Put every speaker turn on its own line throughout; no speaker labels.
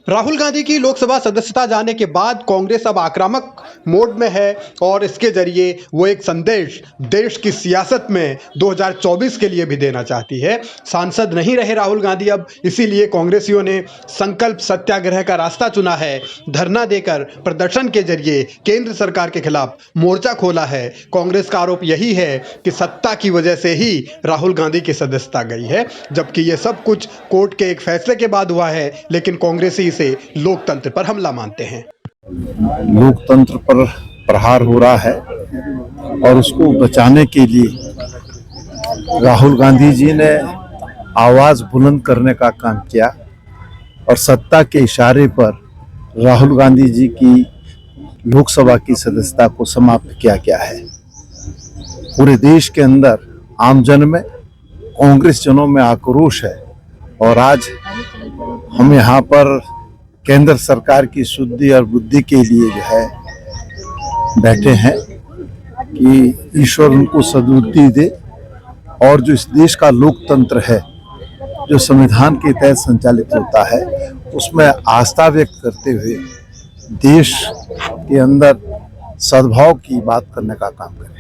राहुल गांधी की लोकसभा सदस्यता जाने के बाद कांग्रेस अब आक्रामक मोड में है और इसके जरिए वो एक संदेश देश की सियासत में 2024 के लिए भी देना चाहती है। सांसद नहीं रहे राहुल गांधी अब, इसीलिए कांग्रेसियों ने संकल्प सत्याग्रह का रास्ता चुना है। धरना देकर प्रदर्शन के जरिए केंद्र सरकार के खिलाफ मोर्चा खोला है। कांग्रेस का आरोप यही है कि सत्ता की वजह से ही राहुल गांधी की सदस्यता गई है, जबकि ये सब कुछ कोर्ट के एक फैसले के बाद हुआ है। लेकिन कांग्रेसी इसे लोकतंत्र पर हमला मानते हैं।
लोकतंत्र पर प्रहार हो रहा है और उसको बचाने के लिए राहुल गांधी जी ने आवाज बुलंद करने का काम किया और सत्ता के इशारे पर राहुल गांधी जी की लोकसभा की सदस्यता को समाप्त किया गया है। पूरे देश के अंदर आमजन में, कांग्रेस जनों में आक्रोश है और आज हम यहाँ पर केंद्र सरकार की शुद्धि और बुद्धि के लिए जो है बैठे हैं कि ईश्वर उनको सद्बुद्धि दे और जो इस देश का लोकतंत्र है, जो संविधान के तहत संचालित होता है, उसमें आस्था व्यक्त करते हुए देश के अंदर सद्भाव की बात करने का काम करें।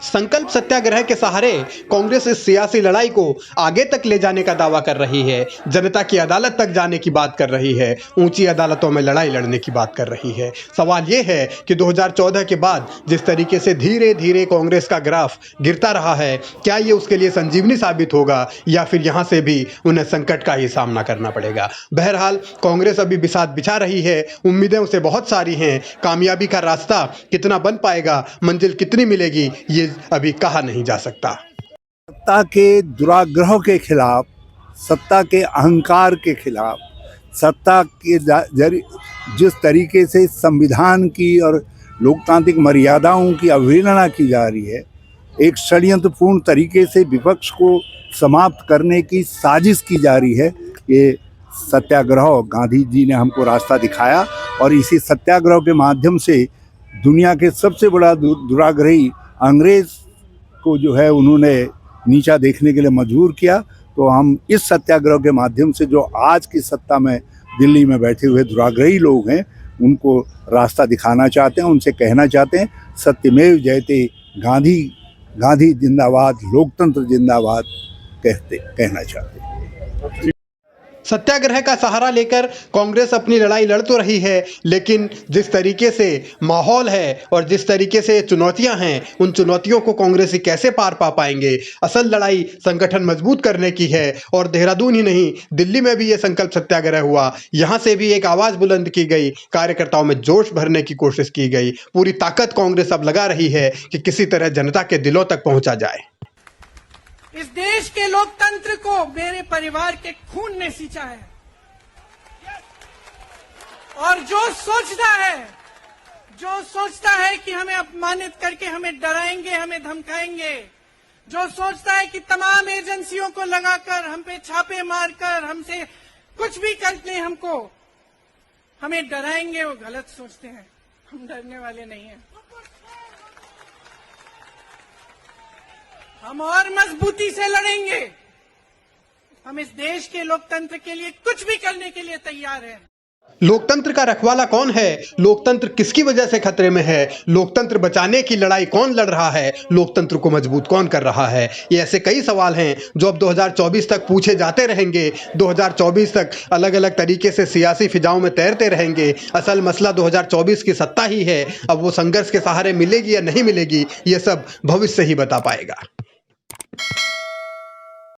संकल्प सत्याग्रह के सहारे कांग्रेस इस सियासी लड़ाई को आगे तक ले जाने का दावा कर रही है। जनता की अदालत तक जाने की बात कर रही है। ऊंची अदालतों में लड़ाई लड़ने की बात कर रही है। सवाल यह है कि 2014 के बाद जिस तरीके से धीरे धीरे कांग्रेस का ग्राफ गिरता रहा है, क्या ये उसके लिए संजीवनी साबित होगा या फिर यहां से भी उन्हें संकट का ही सामना करना पड़ेगा। बहरहाल कांग्रेस अभी बिसात बिछा रही है। उम्मीदें उसे बहुत सारी हैं। कामयाबी का रास्ता कितना बन पाएगा, मंजिल कितनी मिलेगी, ये अभी कहा नहीं जा सकता।
सत्ता के दुराग्रह के खिलाफ, सत्ता के अहंकार के खिलाफ, सत्ता के जिस तरीके से संविधान की और लोकतांत्रिक मर्यादाओं की अवहेलना की जा रही है, एक षड्यंत्रपूर्ण तरीके से विपक्ष को समाप्त करने की साजिश की जा रही है। ये सत्याग्रह गांधी जी ने हमको रास्ता दिखाया और इसी सत्याग्रह के माध्यम से दुनिया के सबसे बड़ा दुराग्रही अंग्रेज को जो है उन्होंने नीचा देखने के लिए मजबूर किया। तो हम इस सत्याग्रह के माध्यम से जो आज की सत्ता में दिल्ली में बैठे हुए दुराग्रही लोग हैं, उनको रास्ता दिखाना चाहते हैं, उनसे कहना चाहते हैं सत्यमेव जयते, गांधी गांधी जिंदाबाद, लोकतंत्र जिंदाबाद कहना चाहते हैं।
सत्याग्रह का सहारा लेकर कांग्रेस अपनी लड़ाई लड़ तो रही है, लेकिन जिस तरीके से माहौल है और जिस तरीके से चुनौतियां हैं, उन चुनौतियों को कांग्रेसी कैसे पार पा पाएंगे। असल लड़ाई संगठन मजबूत करने की है और देहरादून ही नहीं, दिल्ली में भी ये संकल्प सत्याग्रह हुआ। यहां से भी एक आवाज बुलंद की गई, कार्यकर्ताओं में जोश भरने की कोशिश की गई। पूरी ताकत कांग्रेस अब लगा रही है कि किसी तरह जनता के दिलों तक पहुंचा जाए।
इस देश के लोकतंत्र को मेरे परिवार के खून ने सींचा है और जो सोचता है कि हमें अपमानित करके हमें डराएंगे, हमें धमकाएंगे, जो सोचता है कि तमाम एजेंसियों को लगाकर हम पे छापे मारकर हमसे कुछ भी करते हमको हमें डराएंगे, वो गलत सोचते हैं। हम डरने वाले नहीं हैं। हम और मजबूती से लड़ेंगे। हम इस देश के लोकतंत्र के लिए कुछ भी करने के लिए तैयार हैं।
लोकतंत्र का रखवाला कौन है? लोकतंत्र किसकी वजह से खतरे में है? लोकतंत्र बचाने की लड़ाई कौन लड़ रहा है? लोकतंत्र को मजबूत कौन कर रहा है? ये ऐसे कई सवाल हैं जो अब 2024 तक पूछे जाते रहेंगे। 2024 तक अलग अलग तरीके से सियासी फिजाओं में तैरते रहेंगे। असल मसला 2024 की सत्ता ही है। अब वो संघर्ष के सहारे मिलेगी या नहीं मिलेगी, ये सब भविष्य ही बता पाएगा।